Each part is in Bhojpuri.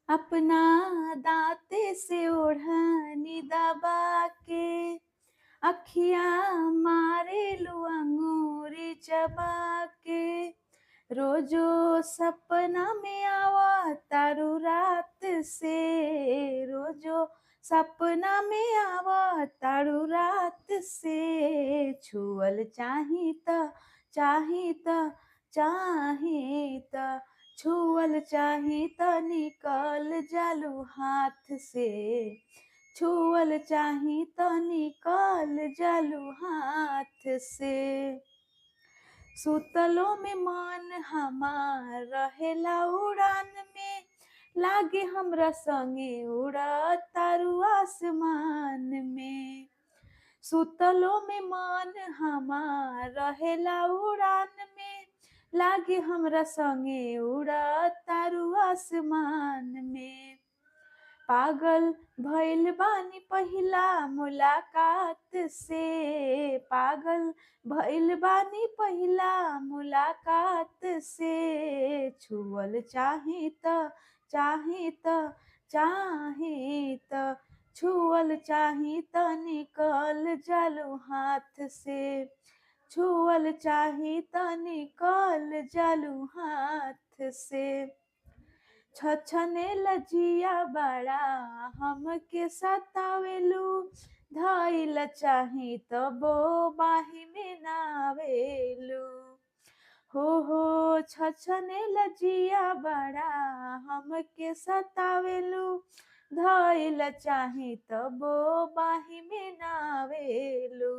अपना दाँते से ओढ़नी दबा के अखियाँ मारेलू अंगूरी चबा के रोजो सपना में आवा तारू रात से रोजो सपना में आवा तारू रात से छुअल चाही त चाही त छुअल चाही त निकल जालू हाथ से छुअल चाही त निकल जालू हाथ से सुतलो में मन हमार रहेला उड़ान में लागे हमरा संगे उड़ा तारू आसमान में सुतलो में मन हमार रहेला उड़ान में लागे हमरा संगे उड़ा तारू आसमान में पागल भइल बानी पहिला मुलाकात से पागल भइल बानी पहिला मुलाकात से छुअल चाही त चाही त छुअल चाही त निकल जालू हाथ से छुअल चाही त निकल जालू हाथ से छछने लजिया बड़ा हमके सतावेलू धइल चाही तबो बाही में नावेलू हो छछने लजिया बड़ा हमके सतावेलू धइल चाही तबो बाही में नावेलू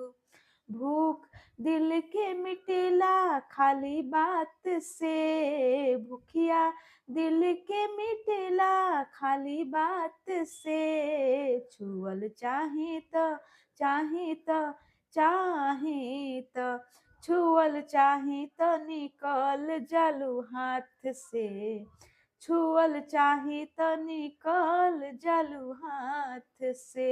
भूख दिल के मिटेला खाली बात से भूखिया दिल के मिटेला खाली बात से छुअल चाही त चाही त छुअल चाही त निकल जालू हाथ से छुअल चाही त निकल जालू हाथ से।